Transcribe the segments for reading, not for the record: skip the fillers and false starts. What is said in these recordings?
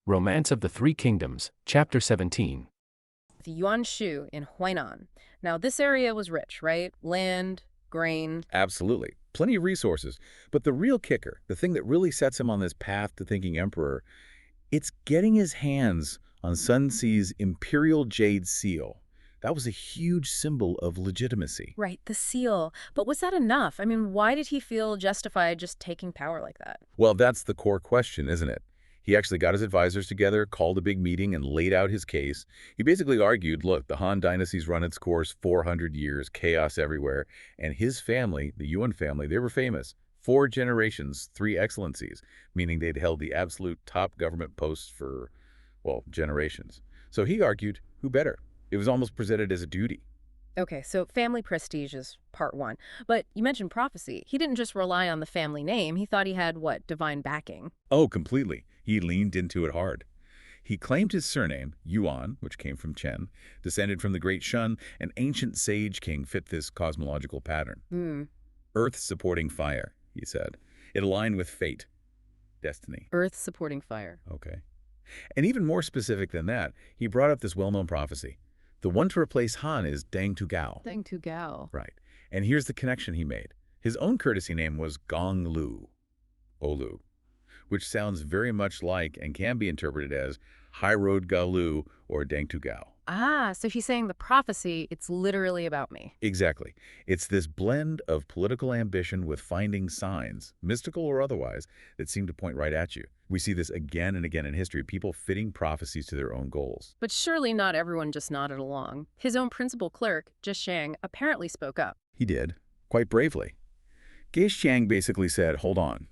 Romance of the Three Kingdoms, Chapter 17. The Yuan in Huainan. Now, this area was rich, right? Land, grain. Absolutely. Plenty of resources. But the real kicker, the thing that really sets him on this path to thinking emperor, it's getting his hands on Sun Tzu's Imperial Jade Seal. That was a huge symbol of legitimacy. Right, the seal. But was that enough? I mean, why did he feel justified just taking power like that? Well, that's the core question, isn't it? He actually got his advisors together, called a big meeting, and laid out his case. He basically argued, look, the Han dynasty's run its course 400 years, chaos everywhere, and his family, the Yuan family, they were famous. 4 generations, 3 excellencies, meaning they'd held the absolute top government posts for, well, generations. So he argued, who better? It was almost presented as a duty. Okay, so family prestige is part one. But you mentioned prophecy. He didn't just rely on the family name. He thought he had, what, divine backing? Oh, completely. He leaned into it hard. He claimed his surname, Yuan, which came from Chen, descended from the great Shun, an ancient sage king fit this cosmological pattern. Earth supporting fire, he said. It aligned with fate, destiny. Earth supporting fire. Okay. And even more specific than that, he brought up this well-known prophecy. The one to replace Han is Deng Tugao. Deng Tugao. Right. And here's the connection he made. His own courtesy name was Gong Lu, Olu, which sounds very much like and can be interpreted as High Road Galu or Deng Tugao. Ah, so he's saying the prophecy, it's literally about me. Exactly. It's this blend of political ambition with finding signs, mystical or otherwise, that seem to point right at you. We see this again and again in history, people fitting prophecies to their own goals. But surely not everyone just nodded along. His own principal clerk, Zhe Shang, apparently spoke up. He did, quite bravely. Ge Xiang basically said, hold on.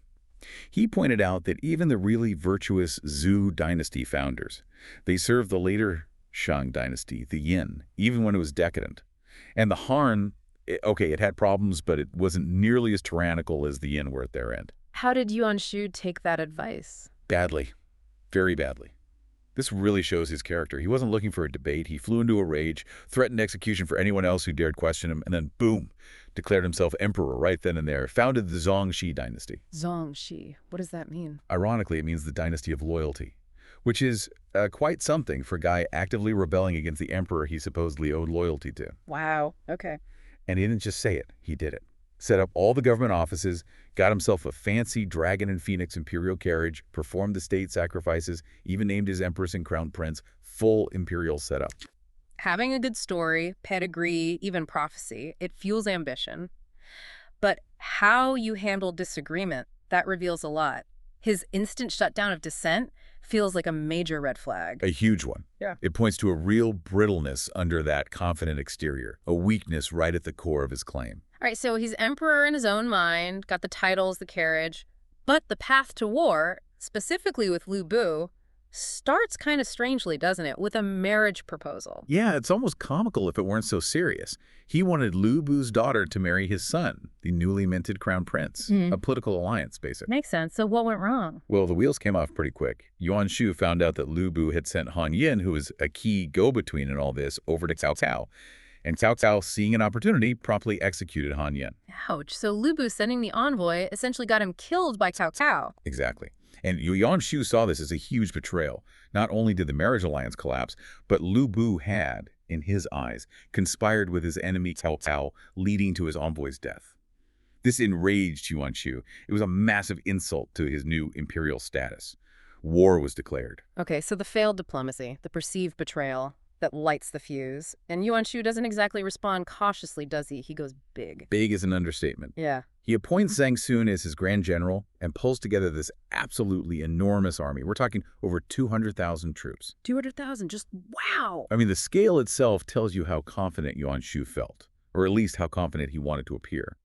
He pointed out that even the really virtuous Zhou dynasty founders, they served the later Shang dynasty, the Yin, even when it was decadent. And the Han, okay, it had problems, but it wasn't nearly as tyrannical as the Yin were at their end. How did Yuan take that advice? Badly. Very badly. This really shows his character. He wasn't looking for a debate. He flew into a rage, threatened execution for anyone else who dared question him, and then boom, declared himself emperor right then and there, founded the Zongxi dynasty. Zongxi. What does that mean? Ironically, it means the dynasty of loyalty, which is quite something for a guy actively rebelling against the emperor he supposedly owed loyalty to. Wow. Okay. And he didn't just say it, he did it. Set up all the government offices, got himself a fancy dragon and phoenix imperial carriage, performed the state sacrifices, even named his empress and crown prince, full imperial setup. Having a good story, pedigree, even prophecy, it fuels ambition. But how you handle disagreement, that reveals a lot. His instant shutdown of dissent feels like a major red flag. A huge one. Yeah. It points to a real brittleness under that confident exterior, a weakness right at the core of his claim. All right, so he's emperor in his own mind, got the titles, the carriage, but the path to war, specifically with Lu Bu, starts kind of strangely, doesn't it, with a marriage proposal. Yeah, it's almost comical if it weren't so serious. He wanted Lu Bu's daughter to marry his son, the newly minted crown prince. A political alliance, basically. Makes sense. So what went wrong? Well, the wheels came off pretty quick. Yuan Shu found out that Lu Bu had sent Han Yin, who was a key go-between in all this, over to Cao Cao. And Cao Cao, seeing an opportunity, promptly executed Han Yin. Ouch. So Lu Bu sending the envoy essentially got him killed by Cao Cao. Exactly. And Yuan Shu saw this as a huge betrayal. Not only did the marriage alliance collapse, but Lu Bu had, in his eyes, conspired with his enemy Cao Cao, leading to his envoy's death. This enraged Yuan Shu. It was a massive insult to his new imperial status. War was declared. Okay, so the failed diplomacy, the perceived betrayal that lights the fuse. And Yuan doesn't exactly respond cautiously, does he? He goes big. Big is an understatement. Yeah. He appoints Zhang Sun as his grand general and pulls together this absolutely enormous army. We're talking over 200,000 troops. 200,000, just wow. I mean, the scale itself tells you how confident Yuan Shu felt, or at least how confident he wanted to appear.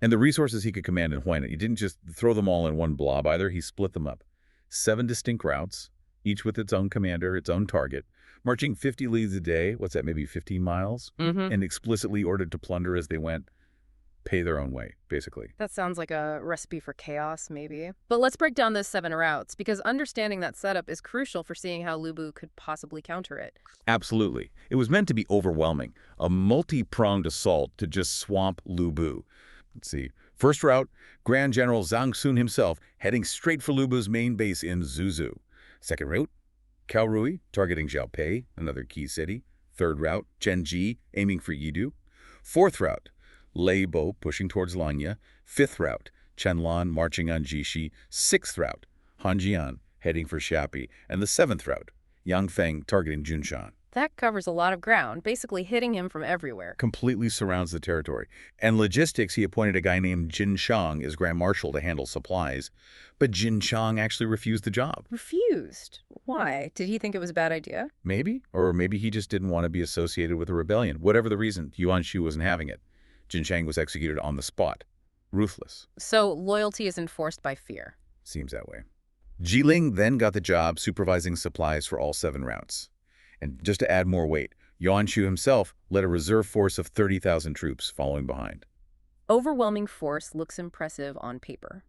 And the resources he could command in Huainan, he didn't just throw them all in one blob either, he split them up. 7 distinct routes, each with its own commander, its own target, marching 50 leagues a day, what's that, maybe 15 miles? And explicitly ordered to plunder as they went, pay their own way, basically. That sounds like a recipe for chaos, maybe. But let's break down those 7 routes, because understanding that setup is crucial for seeing how Lu Bu could possibly counter it. Absolutely. It was meant to be overwhelming, a multi-pronged assault to just swamp Lu Bu. Let's see. First route, Grand General Zhang Sun himself heading straight for Lu Bu's main base in Zuzhou. Second route, Kaorui, targeting Xiaopei, another key city. Third route, Chenji, aiming for Yidu. Fourth route, Leibo, pushing towards Lanya. Fifth route, Chenlan, marching on Jixi. Sixth route, Hanjian, heading for Xiapi. And the seventh route, Yangfeng, targeting Junshan. That covers a lot of ground, basically hitting him from everywhere. Completely surrounds the territory. And logistics, he appointed a guy named Jin Shang as Grand Marshal to handle supplies. But Jin Shang actually refused the job. Refused? Why? Did he think it was a bad idea? Maybe. Or maybe he just didn't want to be associated with a rebellion. Whatever the reason, Yuan Shu wasn't having it. Jin Shang was executed on the spot. Ruthless. So loyalty is enforced by fear. Seems that way. Jiling then got the job supervising supplies for all 7 routes. And just to add more weight, Yuan Shu himself led a reserve force of 30,000 troops following behind. Overwhelming force looks impressive on paper.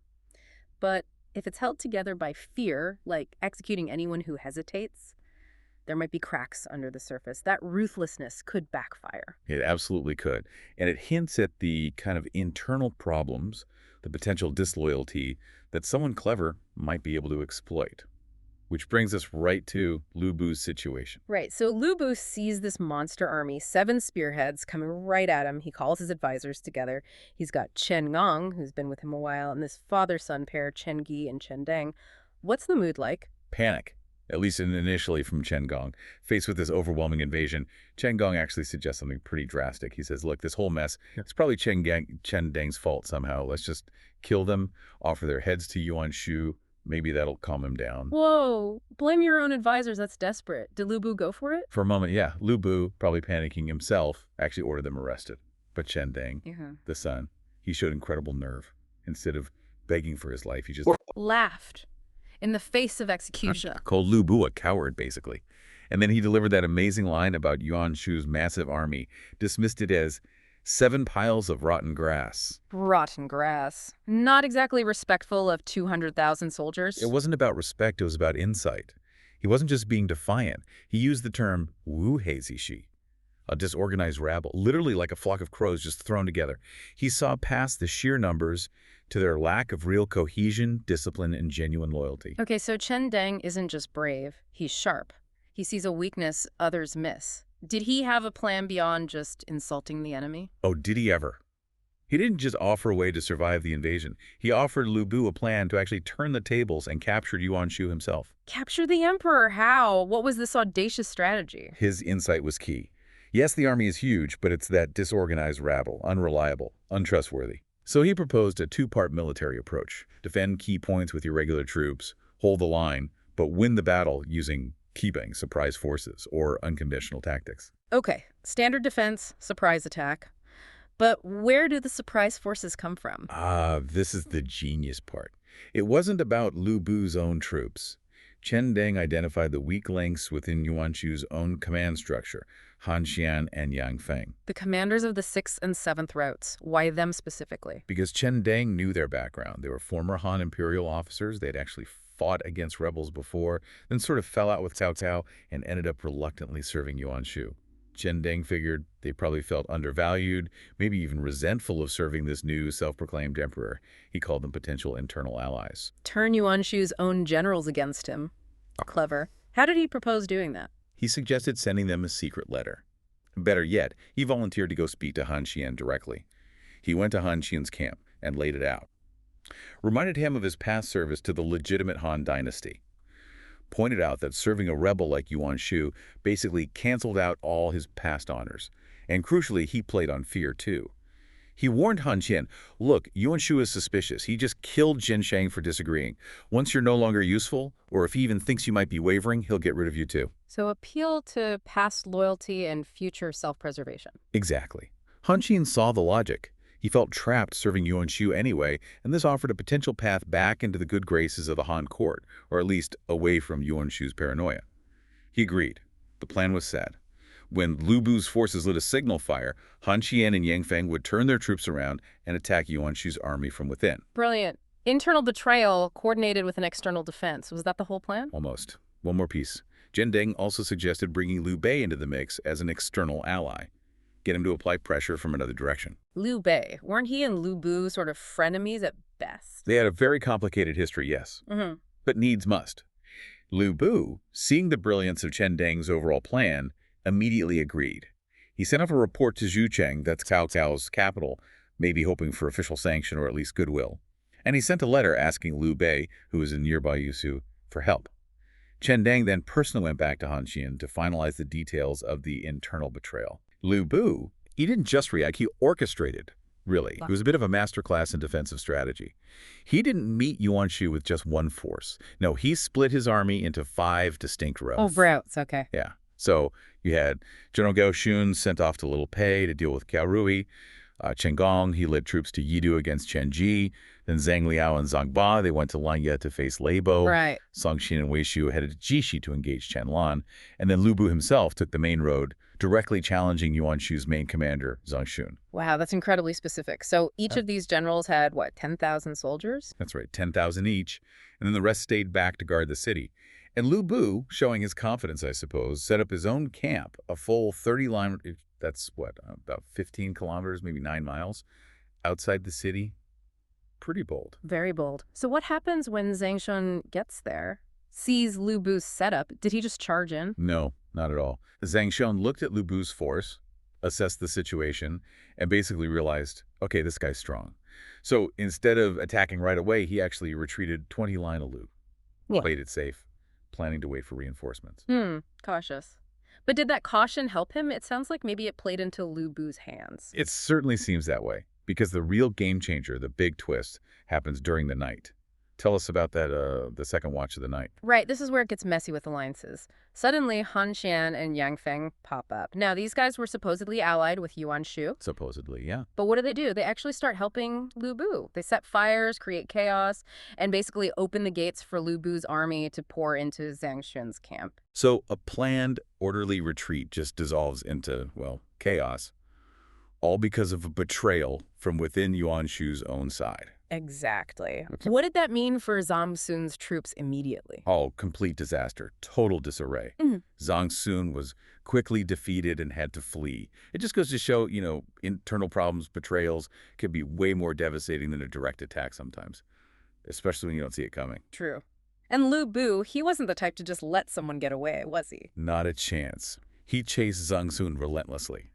But if it's held together by fear, like executing anyone who hesitates, there might be cracks under the surface. That ruthlessness could backfire. It absolutely could. And it hints at the kind of internal problems, the potential disloyalty that someone clever might be able to exploit. Which brings us right to Lu Bu's situation. Right, so Lu Bu sees this monster army, 7 spearheads coming right at him. He calls his advisors together. He's got Chen Gong, who's been with him a while, and this father-son pair, Chen Gi and Chen Deng. What's the mood like? Panic, at least initially from Chen Gong. Faced with this overwhelming invasion, Chen Gong actually suggests something pretty drastic. He says, look, this whole mess, it's probably Chen Deng's fault somehow. Let's just kill them, offer their heads to Yuan Shu. Maybe that'll calm him down. Whoa, blame your own advisors. That's desperate. Did Lu Bu go for it? For a moment, yeah. Lu Bu, probably panicking himself, actually ordered them arrested. But Chen Deng, the son, he showed incredible nerve. Instead of begging for his life, he just laughed in the face of execution. Called Lu Bu a coward, basically. And then he delivered that amazing line about Yuan Shu's massive army, dismissed it as 7 piles of rotten grass. Rotten grass. Not exactly respectful of 200,000 soldiers. It wasn't about respect, it was about insight. He wasn't just being defiant. He used the term Wu Hei Zishi, a disorganized rabble, literally like a flock of crows just thrown together. He saw past the sheer numbers to their lack of real cohesion, discipline, and genuine loyalty. Okay, so Chen Deng isn't just brave, he's sharp. He sees a weakness others miss. Did he have a plan beyond just insulting the enemy? Oh, did he ever? He didn't just offer a way to survive the invasion. He offered Lu Bu a plan to actually turn the tables and capture Yuan Shu himself. Capture the emperor? How? What was this audacious strategy? His insight was key. Yes, the army is huge, but it's that disorganized rabble, unreliable, untrustworthy. So he proposed a 2-part military approach. Defend key points with your regular troops, hold the line, but win the battle using keeping surprise forces or unconventional tactics. Okay, standard defense, surprise attack. But where do the surprise forces come from? This is the genius part. It wasn't about Lu Bu's own troops. Chen Deng identified the weak links within Yuan Shu's own command structure, Han Xian and Yang Feng. The commanders of the 6th and 7th routes. Why them specifically? Because Chen Deng knew their background. They were former Han Imperial officers. They had actually fought against rebels before, then sort of fell out with Cao Cao and ended up reluctantly serving Yuan Shu. Chen Deng figured they probably felt undervalued, maybe even resentful of serving this new self-proclaimed emperor. He called them potential internal allies. Turn Yuan Shu's own generals against him. Clever. How did he propose doing that? He suggested sending them a secret letter. Better yet, he volunteered to go speak to Han Xian directly. He went to Han Xian's camp and laid it out. Reminded him of his past service to the legitimate Han dynasty. Pointed out that serving a rebel like Yuan Shu basically canceled out all his past honors. And crucially, he played on fear too. He warned Han Xian, look, Yuan Shu is suspicious. He just killed Jin Shang for disagreeing. Once you're no longer useful, or if he even thinks you might be wavering, he'll get rid of you too. So appeal to past loyalty and future self-preservation. Exactly. Han Xian saw the logic. He felt trapped serving Yuan Shu anyway, and this offered a potential path back into the good graces of the Han court, or at least away from Yuan Shu's paranoia. He agreed. The plan was set. When Lu Bu's forces lit a signal fire, Han Xian and Yang Feng would turn their troops around and attack Yuan Shu's army from within. Brilliant. Internal betrayal coordinated with an external defense. Was that the whole plan? Almost. One more piece. Chen Deng also suggested bringing Liu Bei into the mix as an external ally. Get him to apply pressure from another direction. Liu Bei. Weren't he and Lu Bu sort of frenemies at best? They had a very complicated history, yes. But needs must. Lu Bu, seeing the brilliance of Chen Deng's overall plan, immediately agreed. He sent off a report to Zhucheng, that's Cao Cao's capital, maybe hoping for official sanction or at least goodwill. And he sent a letter asking Liu Bei, who was in nearby Yushu, for help. Chen Deng then personally went back to Hanxian to finalize the details of the internal betrayal. Liu Bu, he didn't just react, he orchestrated, really. He was a bit of a masterclass in defensive strategy. He didn't meet Yuan Shu with just one force. No, he split his army into 5 distinct routes. Oh, routes, okay. Yeah. So you had General Gao Xun sent off to Little Pei to deal with Cao Rui. Chen Gong, he led troops to Yidu against Chen Ji. Then Zhang Liao and Zhang Ba, they went to Lanya to face Lei Bo. Right. Song Xin and Wei Shu headed to Jixi to engage Chen Lan. And then Lu Bu himself took the main road, directly challenging Yuan Shu's main commander, Zhang Xun. Wow, that's incredibly specific. So each of these generals had, what, 10,000 soldiers? That's right, 10,000 each. And then the rest stayed back to guard the city. And Lu Bu, showing his confidence, I suppose, set up his own camp, a full 30-line, that's what, about 15 kilometers, maybe 9 miles, outside the city. Pretty bold. Very bold. So what happens when Zhang Shun gets there, sees Lu Bu's setup? Did he just charge in? No, not at all. Zhang Shun looked at Lu Bu's force, assessed the situation, and basically realized, okay, this guy's strong. So instead of attacking right away, he actually retreated 20 line of Lu. Played it safe, planning to wait for reinforcements. Cautious. But did that caution help him? It sounds like maybe it played into Lu Bu's hands. It certainly seems that way, because the real game changer, the big twist, happens during the night. Tell us about that, the second watch of the night. Right, this is where it gets messy with alliances. Suddenly, Han Xian and Yang Feng pop up. Now, these guys were supposedly allied with Yuan Shu. Supposedly, yeah. But what do? They actually start helping Lu Bu. They set fires, create chaos, and basically open the gates for Lu Bu's army to pour into Zhang Xun's camp. So a planned, orderly retreat just dissolves into, well, chaos, all because of a betrayal from within Yuan Shu's own side. Exactly. What did that mean for Zhang Sun's troops immediately? Oh, complete disaster, total disarray. Zhang Sun was quickly defeated and had to flee. It just goes to show, internal problems, betrayals, can be way more devastating than a direct attack sometimes, especially when you don't see it coming. True. And Lu Bu, he wasn't the type to just let someone get away, was he? Not a chance. He chased Zhang Sun relentlessly.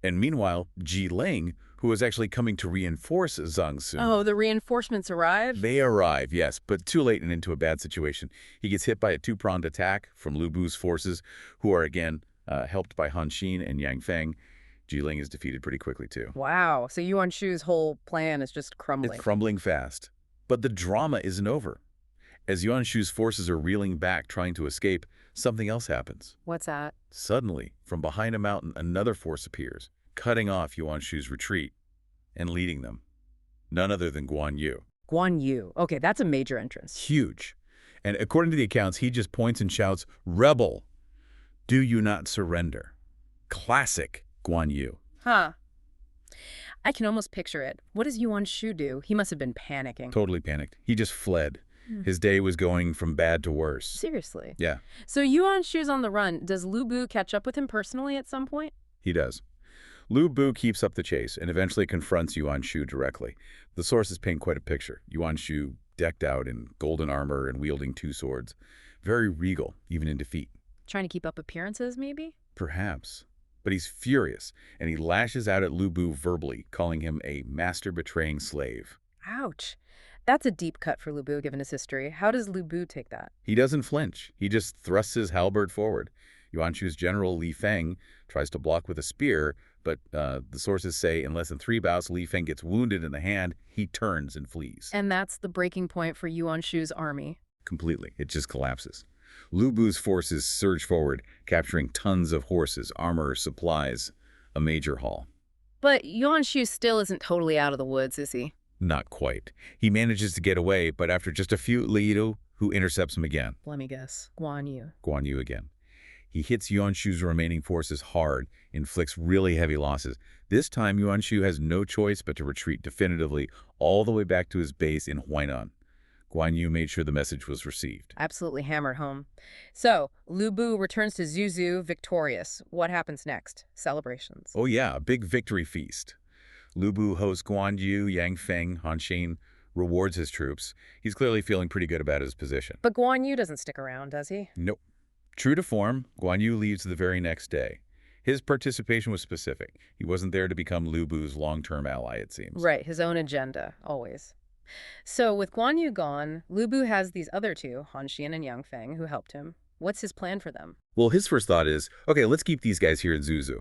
And meanwhile, Ji Ling, who was actually coming to reinforce Zhang Sun. Oh, the reinforcements arrived? They arrive, yes, but too late and into a bad situation. He gets hit by a 2-pronged attack from Lu Bu's forces, who are again helped by Han Xin and Yang Feng. Ji Ling is defeated pretty quickly, too. Wow, so Yuan Shu's whole plan is just crumbling. It's crumbling fast. But the drama isn't over. As Yuan Shu's forces are reeling back, trying to escape, something else happens. What's that? Suddenly, from behind a mountain, another force appears, cutting off Yuan Shu's retreat and leading them. None other than Guan Yu. Guan Yu. Okay, that's a major entrance. Huge. And according to the accounts, he just points and shouts, "Rebel, do you not surrender?" Classic Guan Yu. Huh. I can almost picture it. What does Yuan Shu do? He must have been panicking. Totally panicked. He just fled. His day was going from bad to worse. Seriously? Yeah, So Yuan Shu's on the run. Does Lu Bu catch up with him personally at some point? he does. Lu Bu keeps up the chase and eventually confronts Yuan Shu directly. The sources paint quite a picture. Yuan Shu decked out in golden armor and wielding 2 swords. Very regal, even in defeat. Trying to keep up appearances, maybe? Perhaps. But he's furious, and he lashes out at Lu Bu verbally, calling him a master-betraying slave. Ouch. That's a deep cut for Lu Bu, given his history. How does Lu Bu take that? He doesn't flinch. He just thrusts his halberd forward. Yuan Shu's general Li Feng tries to block with a spear, but the sources say in less than 3 bouts, Li Feng gets wounded in the hand, he turns and flees. And that's the breaking point for Yuan Shu's army. Completely. It just collapses. Lu Bu's forces surge forward, capturing tons of horses, armor, supplies, a major haul. But Yuan Shu still isn't totally out of the woods, is he? Not quite. He manages to get away, but after just a few, Li Yidu, who intercepts him again. Let me guess. Guan Yu. Guan Yu again. He hits Yuan Shu's remaining forces hard, inflicts really heavy losses. This time, Yuan Shu has no choice but to retreat definitively all the way back to his base in Huainan. Guan Yu made sure the message was received. Absolutely hammered home. So, Lu Bu returns to Zuzhu victorious. What happens next? Celebrations. Oh yeah, a big victory feast. Lu Bu hosts Guan Yu, Yang Feng, Han Xin, rewards his troops. He's clearly feeling pretty good about his position. But Guan Yu doesn't stick around, does he? Nope. True to form, Guan Yu leaves the very next day. His participation was specific. He wasn't there to become Lu Bu's long-term ally, it seems. Right, his own agenda, always. So with Guan Yu gone, Lu Bu has these other two, Han Xian and Yang Feng, who helped him. What's his plan for them? Well, his first thought is, okay, let's keep these guys here in Zuzu.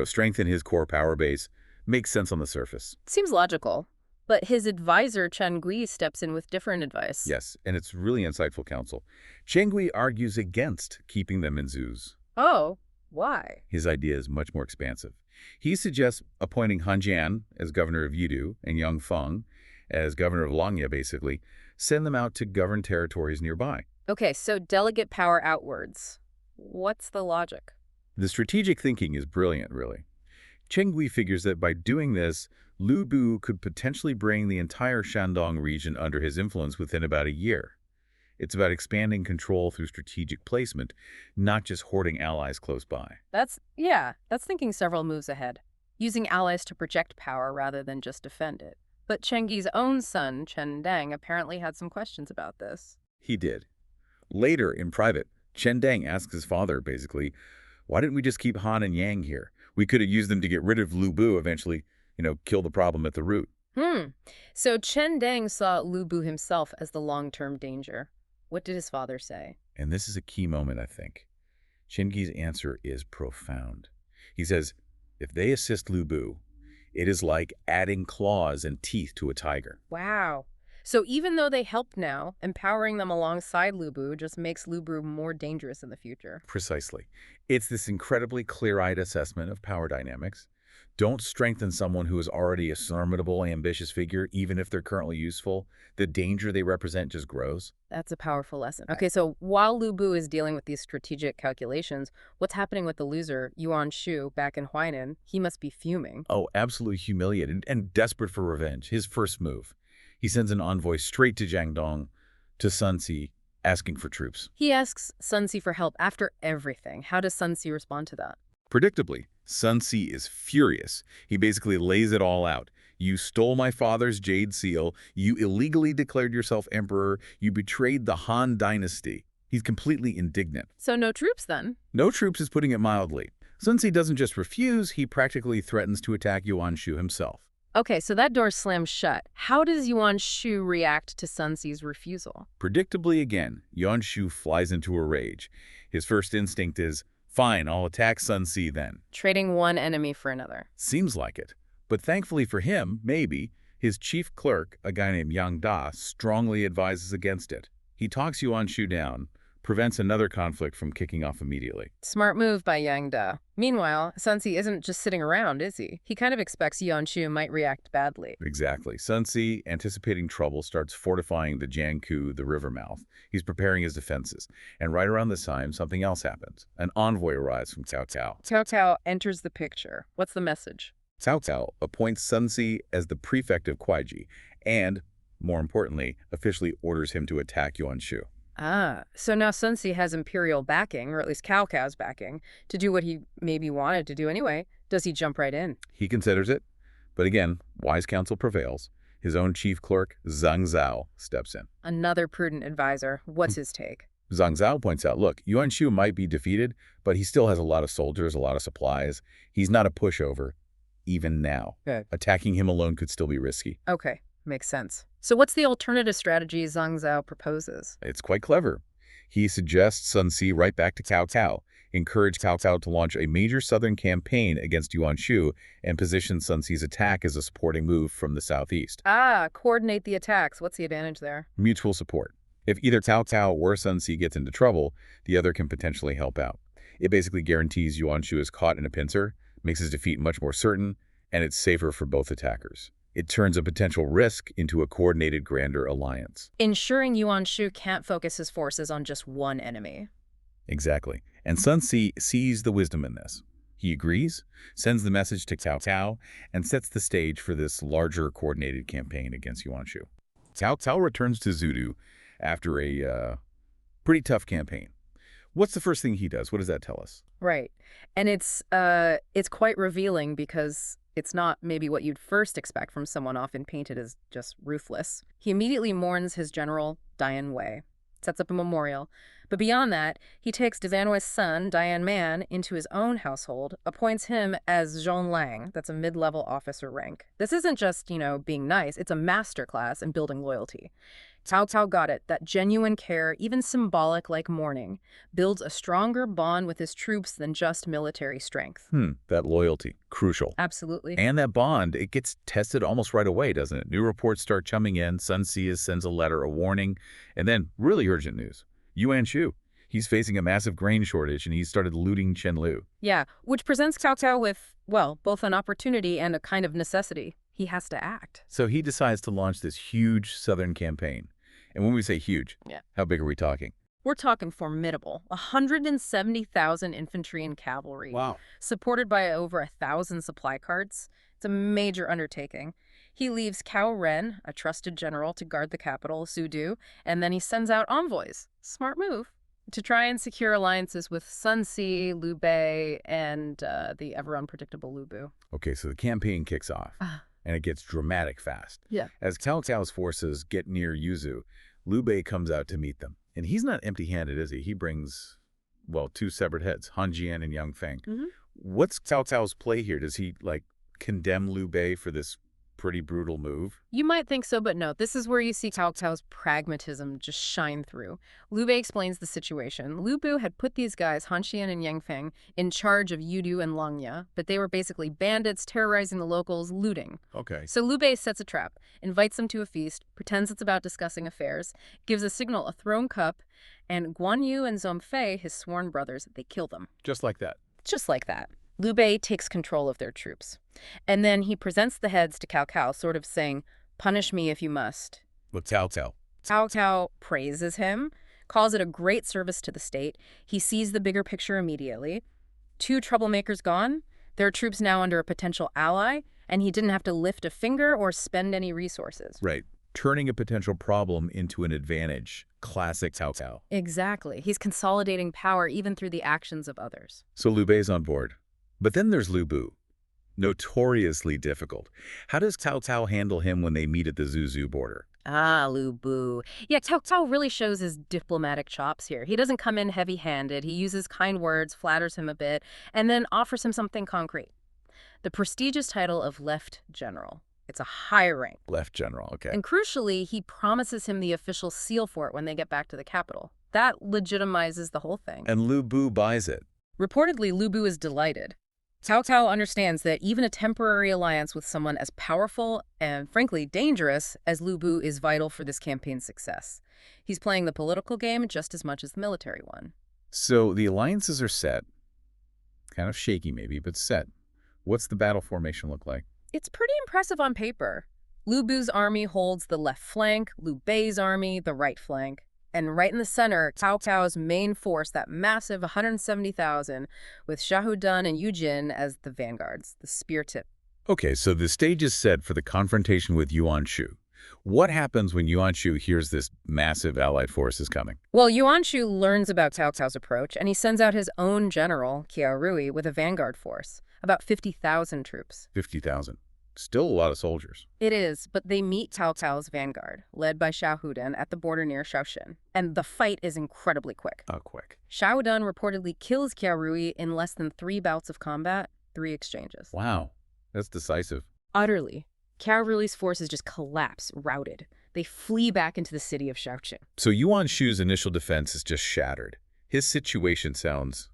Strengthen his core power base. Makes sense on the surface. Seems logical. But his advisor, Chen Gui, steps in with different advice. Yes, and it's really insightful counsel. Chen Gui argues against keeping them in Zuz. Oh, why? His idea is much more expansive. He suggests appointing Han Jian as governor of Yidu and Yang Feng as governor of Langya, basically, send them out to govern territories nearby. Okay, so delegate power outwards. What's the logic? The strategic thinking is brilliant, really. Chen Gui figures that by doing this, Lu Bu could potentially bring the entire Shandong region under his influence within about a year. It's about expanding control through strategic placement, not just hoarding allies close by. That's thinking several moves ahead. Using allies to project power rather than just defend it. But Chen Gui's own son, Chen Dang, apparently had some questions about this. He did. Later, in private, Chen Dang asks his father, basically, why didn't we just keep Han and Yang here? We could have used them to get rid of Lu Bu eventually, kill the problem at the root. So Chen Dang saw Lu Bu himself as the long-term danger. What did his father say? And this is a key moment, I think. Chen Gui's answer is profound. He says, if they assist Lu Bu, it is like adding claws and teeth to a tiger. Wow. So even though they help now, empowering them alongside Lu Bu just makes Lu Bu more dangerous in the future. Precisely. It's this incredibly clear-eyed assessment of power dynamics. Don't strengthen someone who is already a formidable, ambitious figure, even if they're currently useful. The danger they represent just grows. That's a powerful lesson. Okay, so while Lu Bu is dealing with these strategic calculations, what's happening with the loser, Yuan Shu, back in Huainan? He must be fuming. Oh, absolutely humiliated and desperate for revenge. His first move. He sends an envoy straight to Jiangdong, to Sun Si, asking for troops. He asks Sun Si for help after everything. How does Sun Si respond to that? Predictably, Sun Si is furious. He basically lays it all out. You stole my father's jade seal. You illegally declared yourself emperor. You betrayed the Han dynasty. He's completely indignant. So no troops then? No troops is putting it mildly. Sun Si doesn't just refuse, he practically threatens to attack Yuan Shu himself. Okay, so that door slams shut. How does Yuan Shu react to Sun Si's refusal? Predictably again, Yuan Shu flies into a rage. His first instinct is, fine, I'll attack Sun Si then. Trading one enemy for another. Seems like it. But thankfully for him, maybe, his chief clerk, a guy named Yang Da, strongly advises against it. He talks Yuan Shu down, prevents another conflict from kicking off immediately. Smart move by Yang Da. Meanwhile, Sun Si isn't just sitting around, is he? He kind of expects Yuan Shu might react badly. Exactly. Sun Si, anticipating trouble, starts fortifying the Jiangku, the river mouth. He's preparing his defenses. And right around this time, something else happens. An envoy arrives from Cao Cao. Cao Cao enters the picture. What's the message? Cao Cao appoints Sun Si as the prefect of Kuaiji and, more importantly, officially orders him to attack Yuan Shu. So now Sun Si has Imperial backing, or at least Cao Cao's backing, to do what he maybe wanted to do anyway. Does he jump right in? He considers it, but again, wise counsel prevails. His own chief clerk, Zhang Zhao, steps in. Another prudent advisor. What's his take? Zhang Zhao points out, look, Yuan Shu might be defeated, but he still has a lot of soldiers, a lot of supplies. He's not a pushover, even now. Good. Attacking him alone could still be risky. Okay, makes sense. So what's the alternative strategy Zhang Zhao proposes? It's quite clever. He suggests Sun Si right back to Cao Cao, encourage Cao Cao to launch a major southern campaign against Yuan Shu, and position Sun Si's attack as a supporting move from the southeast. Coordinate the attacks. What's the advantage there? Mutual support. If either Cao Cao or Sun Si gets into trouble, the other can potentially help out. It basically guarantees Yuan Shu is caught in a pincer, makes his defeat much more certain, and it's safer for both attackers. It turns a potential risk into a coordinated grander alliance. Ensuring Yuan Shu can't focus his forces on just one enemy. Exactly. And Sun Si sees the wisdom in this. He agrees, sends the message to Cao Cao, and sets the stage for this larger coordinated campaign against Yuan Shu. Cao Cao returns to Zudu after a pretty tough campaign. What's the first thing he does? What does that tell us? Right. And it's quite revealing because It's not maybe what you'd first expect from someone often painted as just ruthless. He immediately mourns his general, Dian Wei, sets up a memorial. But beyond that, he takes Dian Wei's son, Dian Man, into his own household, appoints him as Zhong Lang. That's a mid-level officer rank. This isn't just, being nice. It's a masterclass in building loyalty. Cao Cao got it, that genuine care, even symbolic like mourning, builds a stronger bond with his troops than just military strength. That loyalty, crucial. Absolutely. And that bond, it gets tested almost right away, doesn't it? New reports start coming in, Sun Sia sends a letter, a warning, and then really urgent news. Yuan, he's facing a massive grain shortage and he's started looting Chenlu. Yeah, which presents Cao Cao with, well, both an opportunity and a kind of necessity. He has to act. So he decides to launch this huge southern campaign. And when we say huge, how big are we talking? We're talking formidable. 170,000 infantry and cavalry. Wow. Supported by over 1,000 supply carts. It's a major undertaking. He leaves Cao Ren, a trusted general, to guard the capital, Sudu, and then he sends out envoys. Smart move. To try and secure alliances with Sun Si, Liu Bei, and the ever-unpredictable Lu Bu. Okay, so the campaign kicks off, and it gets dramatic fast. Yeah. As Cao Cao's forces get near Yuzu, Liu Bei comes out to meet them. And he's not empty-handed, is he? He brings, well, 2 severed heads, Han Jian and Yang Feng. What's Cao Cao's play here? Does he, condemn Liu Bei for this pretty brutal move? You might think so, but no. This is where you see Cao Cao's pragmatism just shine through. Liu Bei explains the situation. Lu Bu had put these guys, Han Xian and Yang Feng, in charge of Yudu and Langya, but they were basically bandits terrorizing the locals, looting. Okay. So Liu Bei sets a trap, invites them to a feast, pretends it's about discussing affairs, gives a signal, a thrown cup, and Guan Yu and Zhong Fei, his sworn brothers, they kill them. Just like that. Just like that. Liu Bei takes control of their troops. And then he presents the heads to Cao Cao, sort of saying, "Punish me if you must." Look, Cao Cao. Cao Cao praises him, calls it a great service to the state. He sees the bigger picture immediately. 2 troublemakers gone, their troops now under a potential ally, and he didn't have to lift a finger or spend any resources. Right. Turning a potential problem into an advantage. Classic Cao Cao. Exactly. He's consolidating power even through the actions of others. So Liu Bei's on board. But then there's Lu Bu. Notoriously difficult. How does Cao Cao handle him when they meet at the Zuzu border? Lu Bu. Yeah, Cao Cao really shows his diplomatic chops here. He doesn't come in heavy-handed. He uses kind words, flatters him a bit, and then offers him something concrete. The prestigious title of Left General. It's a high rank. Left General, okay. And crucially, he promises him the official seal for it when they get back to the capital. That legitimizes the whole thing. And Lu Bu buys it. Reportedly, Lu Bu is delighted. Cao Cao understands that even a temporary alliance with someone as powerful and, frankly, dangerous as Lu Bu is vital for this campaign's success. He's playing the political game just as much as the military one. So the alliances are set. Kind of shaky maybe, but set. What's the battle formation look like? It's pretty impressive on paper. Lu Bu's army holds the left flank, Liu Bei's army the right flank. And right in the center, Cao Cao's main force, that massive 170,000, with Xiahou and Yu Jin as the vanguards, the spear tip. Okay, so the stage is set for the confrontation with Yuan Shu. What happens when Yuan Shu hears this massive allied force is coming? Well, Yuan Shu learns about Cao Cao's approach, and he sends out his own general, Qiao Rui, with a vanguard force, about 50,000 troops. 50,000. Still a lot of soldiers. It is, but they meet Cao Cao's vanguard, led by Xiahou at the border near Shaoxin. And the fight is incredibly quick. Quick. Xiahou reportedly kills Qiao Rui in less than 3 bouts of combat, 3 exchanges. Wow, that's decisive. Utterly. Qiao Rui's forces just collapse, routed. They flee back into the city of Shaoxin. So Yuan Shu's initial defense is just shattered. His situation sounds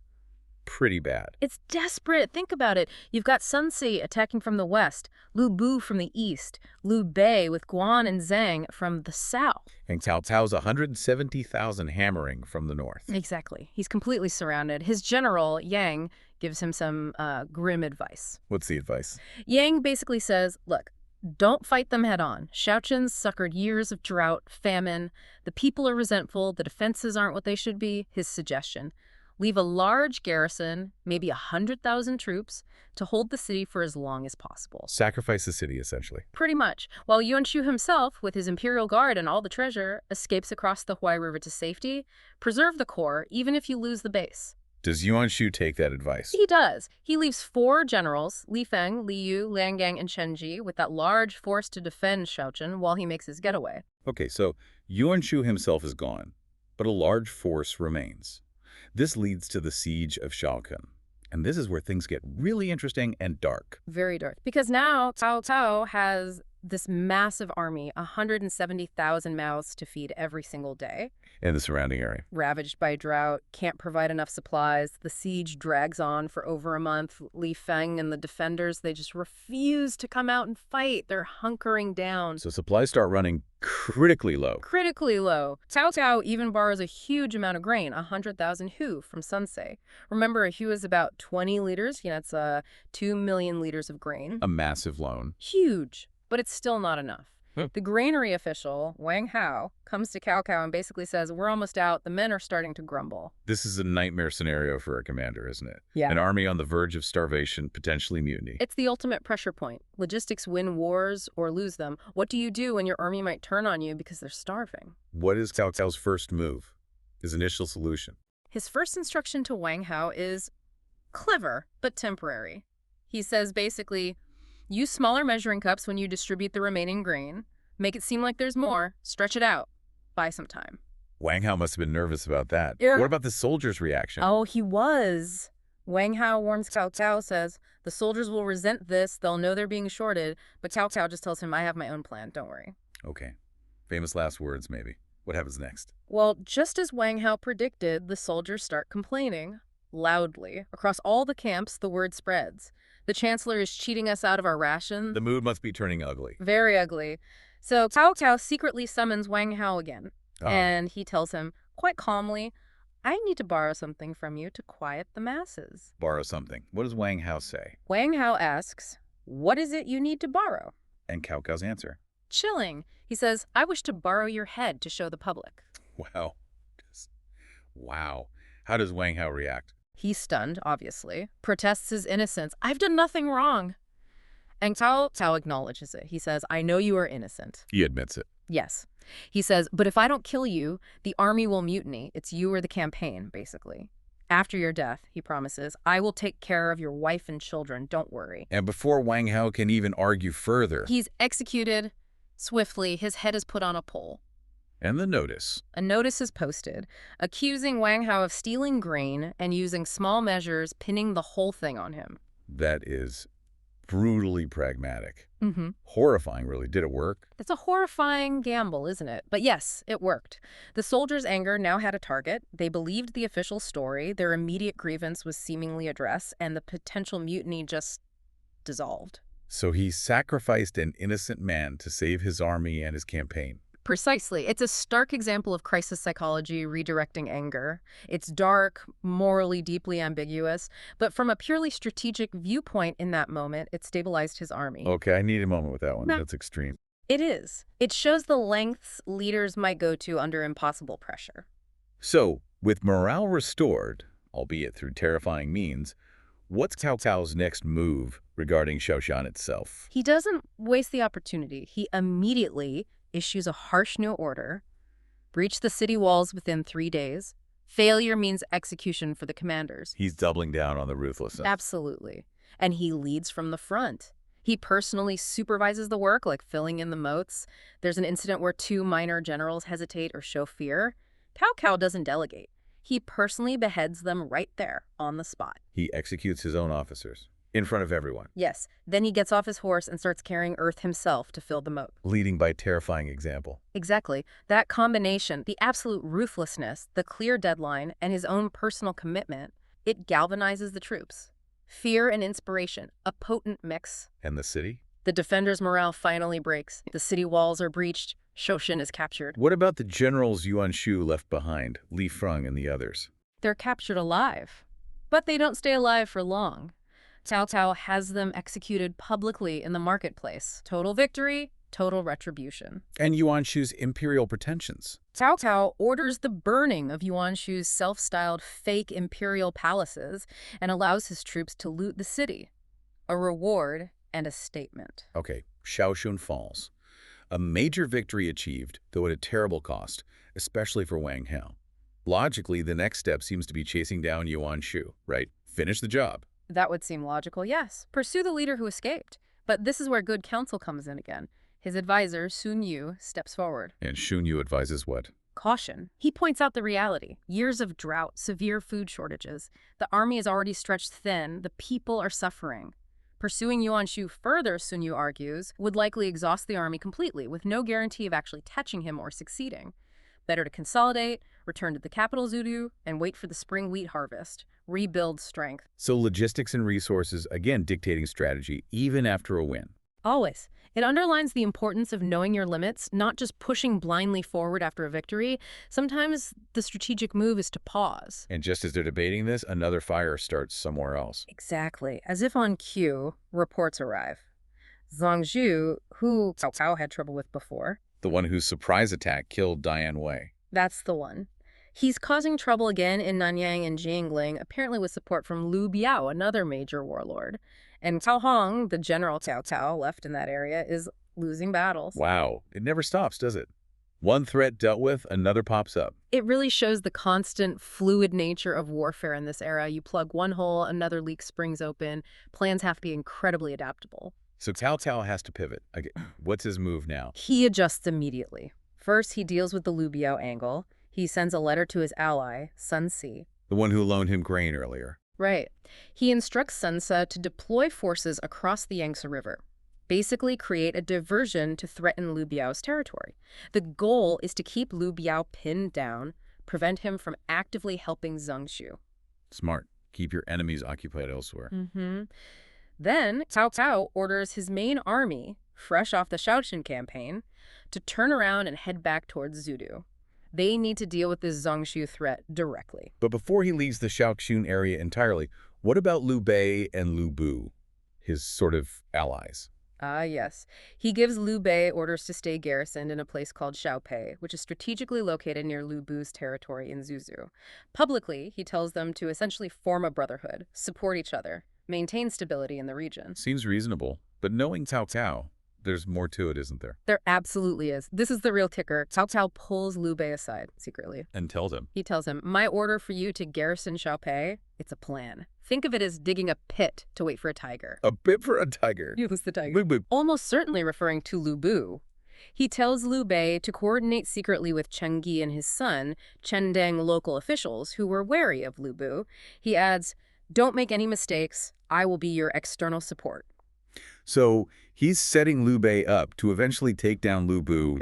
pretty bad. It's desperate. Think about it. You've got Sun Si attacking from the west, Lu Bu from the east, Liu Bei with Guan and Zhang from the south. And Cao Cao's 170,000 hammering from the north. Exactly. He's completely surrounded. His general, Yang, gives him some grim advice. What's the advice? Yang basically says, look, don't fight them head on. Shaoxin's suckered years of drought, famine. The people are resentful. The defenses aren't what they should be. His suggestion. Leave a large garrison, maybe 100,000 troops, to hold the city for as long as possible. Sacrifice the city, essentially. Pretty much. While Yuan Shu himself, with his Imperial Guard and all the treasure, escapes across the Huai River to safety, preserve the core, even if you lose the base. Does Yuan Shu take that advice? He does. He leaves 4 generals, Li Feng, Li Yu, Liang Gang, and Chen Ji, with that large force to defend Shaochen while he makes his getaway. Okay, so Yuan Shu himself is gone, but a large force remains. This leads to the siege of Shaochen. And this is where things get really interesting and dark. Very dark. Because now Cao Cao has this massive army, 170,000 mouths to feed every single day. In the surrounding area. Ravaged by drought, can't provide enough supplies. The siege drags on for over a month. Li Feng and the defenders, they just refuse to come out and fight. They're hunkering down. So supplies start running critically low. Critically low. Cao Cao even borrows a huge amount of grain, 100,000 hu from Sun Ce. Remember, a hu is about 20 liters. It's 2 million liters of grain. A massive loan. Huge, but it's still not enough. The granary official, Wang Hao, comes to Cao Cao and basically says, we're almost out. The men are starting to grumble. This is a nightmare scenario for a commander, isn't it? Yeah. An army on the verge of starvation, potentially mutiny. It's the ultimate pressure point. Logistics win wars or lose them. What do you do when your army might turn on you because they're starving? What is Cao Cao's first move? His initial solution? His first instruction to Wang Hao is clever, but temporary. He says basically, use smaller measuring cups when you distribute the remaining grain. Make it seem like there's more. Stretch it out. Buy some time. Wang Hao must have been nervous about that. Yeah. What about the soldiers' reaction? Oh, he was. Wang Hao warns Cao Cao, says, the soldiers will resent this. They'll know they're being shorted. But Cao Cao just tells him, I have my own plan. Don't worry. Okay. Famous last words, maybe. What happens next? Well, just as Wang Hao predicted, the soldiers start complaining. Loudly. Across all the camps, the word spreads. The chancellor is cheating us out of our rations. The mood must be turning ugly. Very ugly. So Cao Cao secretly summons Wang Hao again, and he tells him, quite calmly, I need to borrow something from you to quiet the masses. Borrow something. What does Wang Hao say? Wang Hao asks, what is it you need to borrow? And Cao Cao's answer? Chilling. He says, I wish to borrow your head to show the public. Wow. Wow. How does Wang Hao react? He's stunned, obviously, protests his innocence. I've done nothing wrong. And Cao Cao acknowledges it. He says, I know you are innocent. He admits it. Yes. He says, but if I don't kill you, the army will mutiny. It's you or the campaign, basically. After your death, he promises, I will take care of your wife and children. Don't worry. And before Wang Hao can even argue further... He's executed swiftly. His head is put on a pole. And the notice. A notice is posted, accusing Wang Hao of stealing grain and using small measures, pinning the whole thing on him. That is brutally pragmatic. Mm-hmm. Horrifying, really. Did it work? It's a horrifying gamble, isn't it? But yes, it worked. The soldiers' anger now had a target. They believed the official story. Their immediate grievance was seemingly addressed, and the potential mutiny just dissolved. So he sacrificed an innocent man to save his army and his campaign. Precisely. It's a stark example of crisis psychology redirecting anger. It's dark, morally deeply ambiguous, but from a purely strategic viewpoint in that moment, it stabilized his army. Okay, I need a moment with that one. No. That's extreme. It is. It shows the lengths leaders might go to under impossible pressure. So, with morale restored, albeit through terrifying means, what's Cao Cao's next move regarding Shaoshan itself? He doesn't waste the opportunity. He immediately issues a harsh new order. Breach the city walls within 3 days. Failure means execution for the commanders. He's doubling down on the ruthlessness. Absolutely. And he leads from the front. He personally supervises the work, like filling in the moats. There's an incident where 2 minor generals hesitate or show fear. Cao Cao doesn't delegate. He personally beheads them right there, on the spot. He executes his own officers, in front of everyone. Yes. Then he gets off his horse and starts carrying earth himself to fill the moat. Leading by terrifying example. Exactly. That combination, the absolute ruthlessness, the clear deadline, and his own personal commitment, it galvanizes the troops. Fear and inspiration, a potent mix. And the city? The defenders' morale finally breaks. The city walls are breached. Shaoshan is captured. What about the generals Yuan Shu left behind, Li Feng and the others? They're captured alive. But they don't stay alive for long. Cao Cao has them executed publicly in the marketplace. Total victory, total retribution. And Yuan Shu's imperial pretensions. Cao Cao orders the burning of Yuan Shu's self-styled fake imperial palaces and allows his troops to loot the city. A reward and a statement. Okay, Shaoxun falls. A major victory achieved, though at a terrible cost, especially for Wang Hao. Logically, the next step seems to be chasing down Yuan Shu, right? Finish the job. That would seem logical, yes. Pursue the leader who escaped. But this is where good counsel comes in again. His advisor, Sun Yu, steps forward. And Shun Yu advises what? Caution. He points out the reality. Years of drought, severe food shortages. The army is already stretched thin. The people are suffering. Pursuing Yuan Shu further, Sun Yu argues, would likely exhaust the army completely, with no guarantee of actually catching him or succeeding. Better to consolidate, return to the capital Zudu, and wait for the spring wheat harvest. Rebuild strength. So logistics and resources, again, dictating strategy, even after a win. Always. It underlines the importance of knowing your limits, not just pushing blindly forward after a victory. Sometimes the strategic move is to pause. And just as they're debating this, another fire starts somewhere else. Exactly. As if on cue, reports arrive. Zhang Zhu, who Cao Cao had trouble with before. The one whose surprise attack killed Diane Wei. That's the one. He's causing trouble again in Nanyang and Jiangling, apparently with support from Liu Biao, another major warlord. And Cao Hong, the general Cao Cao left in that area, is losing battles. Wow. It never stops, does it? One threat dealt with, another pops up. It really shows the constant, fluid nature of warfare in this era. You plug one hole, another leak springs open. Plans have to be incredibly adaptable. So Cao Cao has to pivot. What's his move now? He adjusts immediately. First, he deals with the Liu Biao angle. He sends a letter to his ally, Sun Si. The one who loaned him grain earlier. Right. He instructs Sun Si to deploy forces across the Yangtze River, basically create a diversion to threaten Liu Biao's territory. The goal is to keep Liu Biao pinned down, prevent him from actively helping Zhang Zhu. Smart. Keep your enemies occupied elsewhere. Then, Cao Cao orders his main army, fresh off the Shaoxin campaign, to turn around and head back towards Zudu. They need to deal with this Zhang Zhu threat directly. But before he leaves the Shaoxun area entirely, what about Liu Bei and Liu Bu, his sort of allies? Ah, yes. He gives Liu Bei orders to stay garrisoned in a place called Xiaopei, which is strategically located near Liu Bu's territory in Zuzhou. Publicly, he tells them to essentially form a brotherhood, support each other, maintain stability in the region. Seems reasonable. But knowing Cao Cao, there's more to it, isn't there? There absolutely is. This is the real kicker. Cao Cao pulls Liu Bei aside secretly. And tells him. He tells him, my order for you to garrison Xiaopei, it's a plan. Think of it as digging a pit to wait for a tiger. A pit for a tiger. You lose the tiger. Liu Bu. Almost certainly referring to Liu Bu. He tells Liu Bei to coordinate secretly with Chen Gi and his son, Chen Deng local officials who were wary of Liu Bu. He adds, don't make any mistakes. I will be your external support. So he's setting Liu Bei up to eventually take down Liu Bu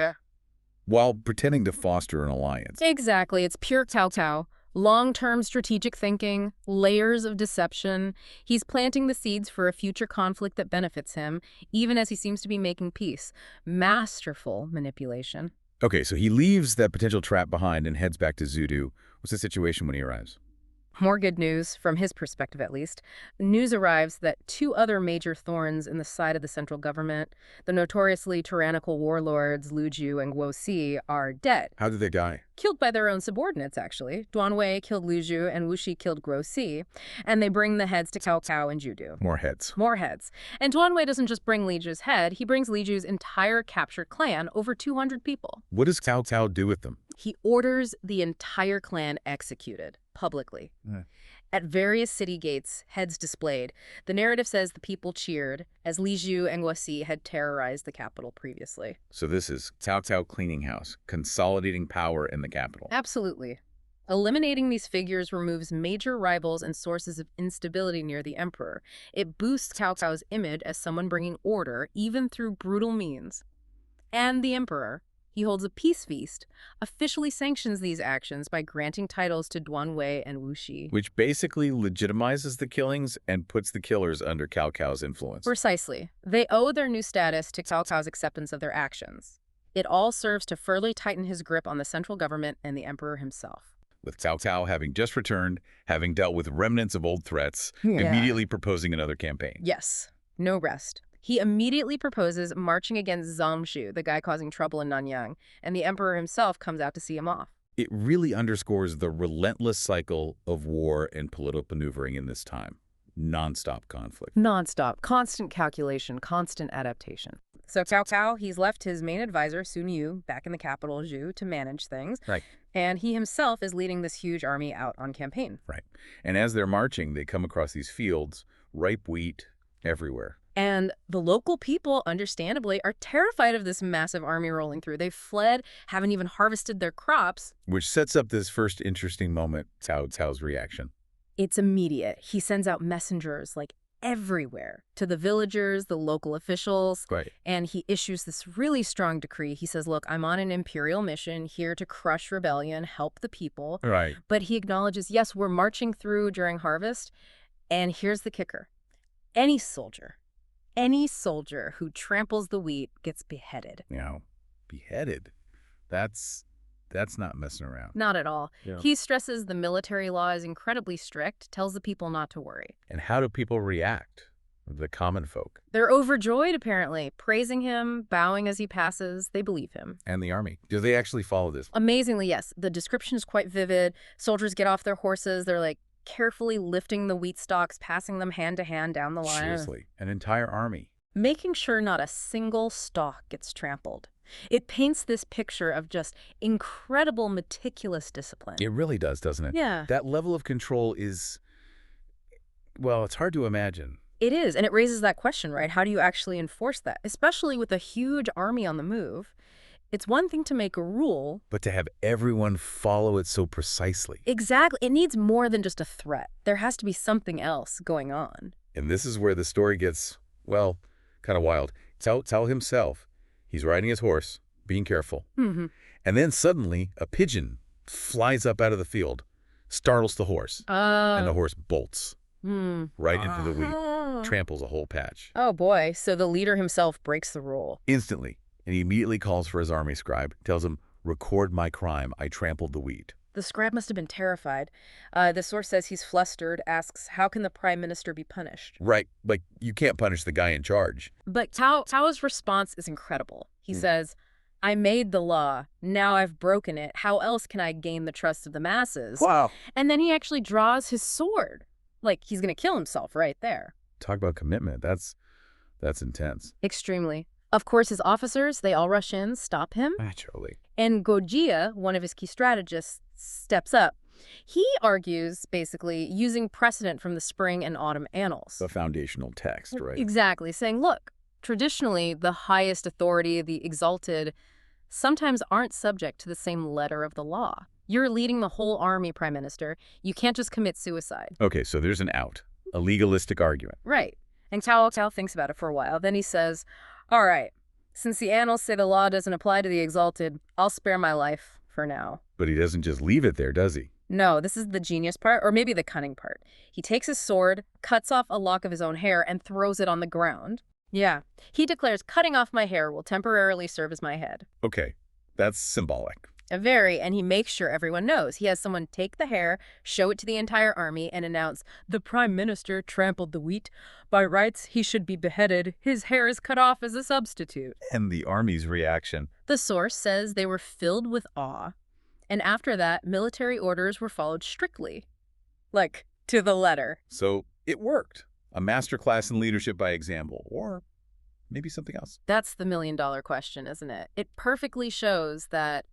while pretending to foster an alliance. Exactly. It's pure Cao Cao. Long-term strategic thinking, layers of deception. He's planting the seeds for a future conflict that benefits him, even as he seems to be making peace. Masterful manipulation. Okay, so he leaves that potential trap behind and heads back to Zudu. What's the situation when he arrives? More good news, from his perspective at least. News arrives that two other major thorns in the side of the central government, the notoriously tyrannical warlords Lu Ju and Guo Si, are dead. How did they die? Killed by their own subordinates, actually. Duan Wei killed Lu Ju and Wu Shi killed Guo Si, and they bring the heads to Cao Cao and Judu. More heads. More heads. And Duan Wei doesn't just bring Li Ju's head, he brings Li Ju's entire captured clan, over 200 people. What does Cao Cao do with them? He orders the entire clan executed, publicly. At various city gates, heads displayed. The narrative says the people cheered, as Li Ju and Guo Si had terrorized the capital previously. So this is Cao Cao cleaning house, consolidating power in the capital. Absolutely. Eliminating these figures removes major rivals and sources of instability near the emperor. It boosts Cao Cao's image as someone bringing order, even through brutal means. And the emperor, he holds a peace feast, officially sanctions these actions by granting titles to Duan Wei and Wu Shi. Which basically legitimizes the killings and puts the killers under Cao Cao's influence. Precisely. They owe their new status to Cao Cao's acceptance of their actions. It all serves to further tighten his grip on the central government and the emperor himself. With Cao Cao having just returned, having dealt with remnants of old threats, immediately proposing another campaign. Yes. No rest. He immediately proposes marching against Zhang Zhu, the guy causing trouble in Nanyang, and the emperor himself comes out to see him off. It really underscores the relentless cycle of war and political maneuvering in this time. Non-stop conflict. Non-stop, constant calculation, constant adaptation. So Cao Cao, he's left his main advisor, Sun Yu, back in the capital, Zhu, to manage things. Right. And he himself is leading this huge army out on campaign. Right. And as they're marching, they come across these fields, ripe wheat everywhere. And the local people, understandably, are terrified of this massive army rolling through. They've fled, haven't even harvested their crops. Which sets up this first interesting moment, Cao's reaction. It's immediate. He sends out messengers, like, everywhere, to the villagers, the local officials. Right. And he issues this really strong decree. He says, look, I'm on an imperial mission here to crush rebellion, help the people. Right. But he acknowledges, yes, we're marching through during harvest. And here's the kicker. Any soldier who tramples the wheat gets beheaded. Beheaded. That's not messing around. Not at all. Yeah. He stresses the military law is incredibly strict, tells the people not to worry. And how do people react? The common folk. They're overjoyed, apparently, praising him, bowing as he passes. They believe him. And the army. Do they actually follow this? Amazingly, yes. The description is quite vivid. Soldiers get off their horses. They're like carefully lifting the wheat stalks, passing them hand to hand down the line. Seriously, an entire army. Making sure not a single stalk gets trampled. It paints this picture of just incredible, meticulous discipline. It really does, doesn't it? Yeah. That level of control is, well, it's hard to imagine. It is, and it raises that question, right? How do you actually enforce that? Especially with a huge army on the move. It's one thing to make a rule. But to have everyone follow it so precisely. Exactly. It needs more than just a threat. There has to be something else going on. And this is where the story gets, well, kind of wild. Cao himself, he's riding his horse, being careful. Mm-hmm. And then suddenly, a pigeon flies up out of the field, startles the horse, and the horse bolts right into the wheat, tramples a whole patch. Oh, boy. So the leader himself breaks the rule. Instantly. And he immediately calls for his army scribe, tells him, record my crime. I trampled the wheat. The scribe must have been terrified. The source says he's flustered, asks, how can the prime minister be punished? Right. Like, you can't punish the guy in charge. But Cao's response is incredible. He says, I made the law. Now I've broken it. How else can I gain the trust of the masses? Wow. And then he actually draws his sword. Like, he's going to kill himself right there. Talk about commitment. That's intense. Extremely. Of course, his officers, they all rush in, stop him. Naturally. And Gojia, one of his key strategists, steps up. He argues, basically, using precedent from the spring and autumn annals. The foundational text, right? Exactly, saying, look, traditionally, the highest authority, the exalted, sometimes aren't subject to the same letter of the law. You're leading the whole army, Prime Minister. You can't just commit suicide. Okay, so there's an out, a legalistic argument. Right. And Cao thinks about it for a while. Then he says, all right, since the annals say the law doesn't apply to the exalted, I'll spare my life for now. But he doesn't just leave it there, does he? No, this is the genius part, or maybe the cunning part. He takes his sword, cuts off a lock of his own hair, and throws it on the ground. Yeah. He declares, cutting off my hair will temporarily serve as my head. Okay, that's symbolic. And he makes sure everyone knows. He has someone take the hair, show it to the entire army, and announce, the prime minister trampled the wheat. By rights, he should be beheaded. His hair is cut off as a substitute. And the army's reaction. The source says they were filled with awe. And after that, military orders were followed strictly. Like, to the letter. So it worked. A masterclass in leadership by example, or maybe something else. That's the million-dollar question, isn't it? It perfectly shows that,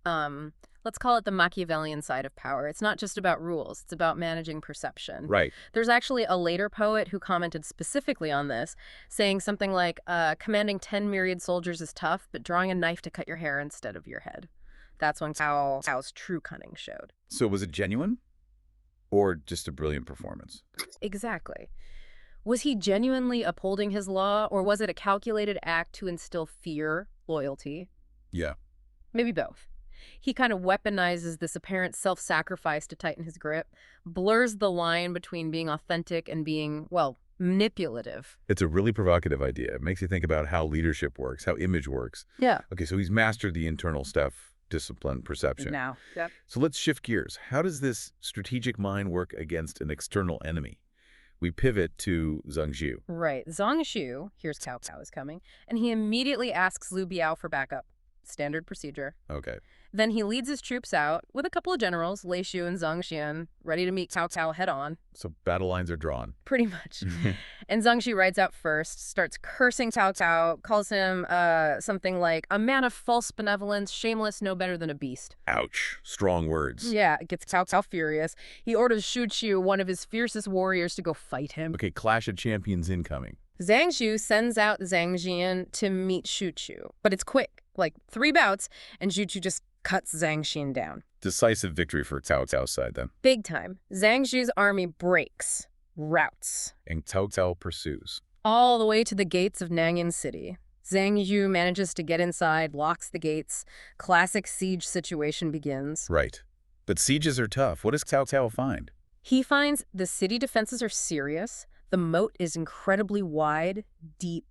let's call it the Machiavellian side of power. It's not just about rules. It's about managing perception. Right. There's actually a later poet who commented specifically on this, saying something like, commanding 10 myriad soldiers is tough, but drawing a knife to cut your hair instead of your head. That's when Cao's true cunning showed. So was it genuine? Or just a brilliant performance? Exactly. Was he genuinely upholding his law, or was it a calculated act to instill fear, loyalty? Yeah. Maybe both. He kind of weaponizes this apparent self-sacrifice to tighten his grip, blurs the line between being authentic and being, well, manipulative. It's a really provocative idea. It makes you think about how leadership works, how image works. Yeah. Okay, so he's mastered the internal stuff, discipline, perception. Now. Yep. So let's shift gears. How does this strategic mind work against an external enemy? We pivot to Zhang Zhu. Right. Zhang Zhu, here's Cao is coming, and he immediately asks Liu Biao for backup. Standard procedure. Okay. Then he leads his troops out with a couple of generals, Lei Shu and Zhang Xian, ready to meet Cao head on. So battle lines are drawn. Pretty much. And Zhang Xu rides out first, starts cursing Cao Cao, calls him something like a man of false benevolence, shameless, no better than a beast. Ouch. Strong words. Yeah, it gets Cao Cao furious. He orders Shu Qiu, one of his fiercest warriors, to go fight him. Okay, clash of champions incoming. Zhang Xu sends out Zhang Jian to meet Shu Qiu, but it's quick, like 3 bouts, and Shu Qiu just cuts Zhang Xin down. Decisive victory for Cao Cao's side then. Big time. Zhang Xu's army breaks, routs, And Cao Cao pursues. all the way to the gates of Nangyin City. Zhang Yu manages to get inside, locks the gates. Classic siege situation begins. Right. But sieges are tough. What does Cao Cao find? He finds the city defenses are serious. The moat is incredibly wide, deep,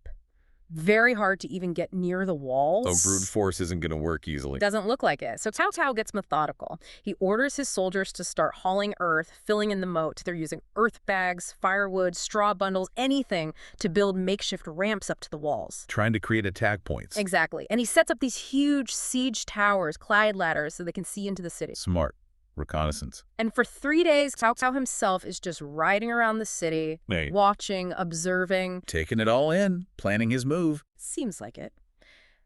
very hard to even get near the walls. Oh, brute force isn't going to work easily. Doesn't look like it. So Cao Cao gets methodical. He orders his soldiers to start hauling earth, filling in the moat. They're using earth bags, firewood, straw bundles, anything to build makeshift ramps up to the walls. Trying to create attack points. Exactly. And he sets up these huge siege towers, Clyde ladders, so they can see into the city. Smart. Reconnaissance. And for 3 days, Cao Cao himself is just riding around the city, Hey. watching, observing. Taking it all in. Planning his move. Seems like it.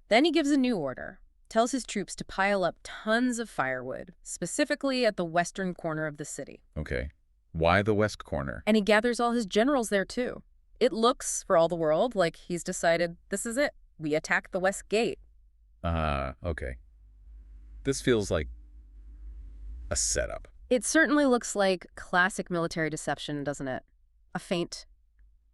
Then he gives a new order. Tells his troops to pile up tons of firewood, specifically at the western corner of the city. Okay. Why the west corner? And he gathers all his generals there, too. It looks, for all the world, like he's decided this is it. We attack the west gate. Okay. This feels like a setup. It certainly looks like classic military deception, doesn't it? A feint.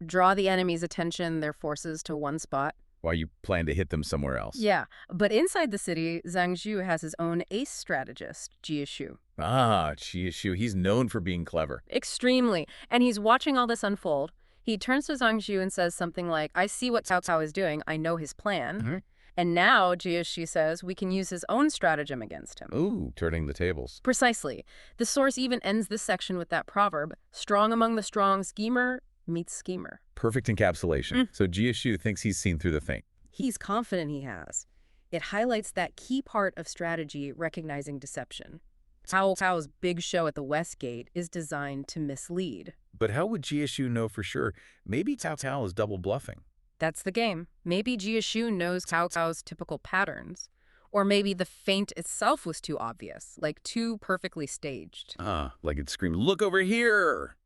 Draw the enemy's attention, their forces, to one spot. Why you plan to hit them somewhere else. Yeah, but inside the city, Zhang Xu has his own ace strategist, Jie Shu. Jie Shu. He's known for being clever. Extremely. And he's watching all this unfold. He turns to Zhang Xu and says something like, I see what Cao Cao is doing. I know his plan. Mhm. And now, Jie Shu says, we can use his own stratagem against him. Ooh, turning the tables. Precisely. The source even ends this section with that proverb, strong among the strong, schemer meets schemer. Perfect encapsulation. So Jie Shu thinks he's seen through the feint. He's confident he has. It highlights that key part of strategy, recognizing deception. Cao Cao's big show at the West Gate is designed to mislead. But how would Jie Shu know for sure? Maybe Cao Cao is double bluffing. That's the game. Maybe Jie Shu knows Cao Cao's typical patterns. Or maybe the feint itself was too obvious, like too perfectly staged. Like it screamed, look over here!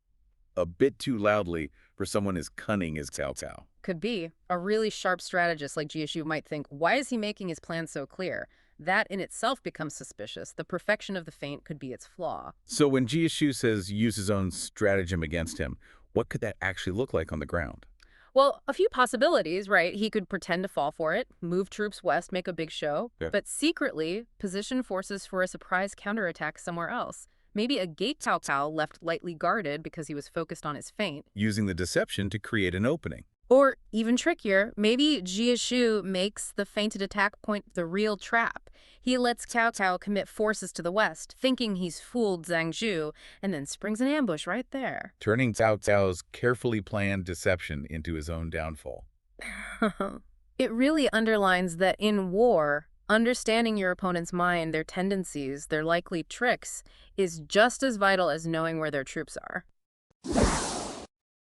A bit too loudly for someone as cunning as Cao Cao. Could be. A really sharp strategist like Jie Shu might think, why is he making his plan so clear? That in itself becomes suspicious. The perfection of the feint could be its flaw. So when Jie Shu says use his own stratagem against him, what could that actually look like on the ground? Well, a few possibilities, right? He could pretend to fall for it, move troops west, make a big show, but secretly position forces for a surprise counterattack somewhere else. Maybe a gate Cao Cao left lightly guarded because he was focused on his feint. Using the deception to create an opening. Or, even trickier, maybe Jie Shu makes the feinted attack point the real trap. He lets Cao Cao commit forces to the west, thinking he's fooled Zhang Xu, and then springs an ambush right there. Turning Cao Cao's carefully planned deception into his own downfall. It really underlines that in war, understanding your opponent's mind, their tendencies, their likely tricks, is just as vital as knowing where their troops are.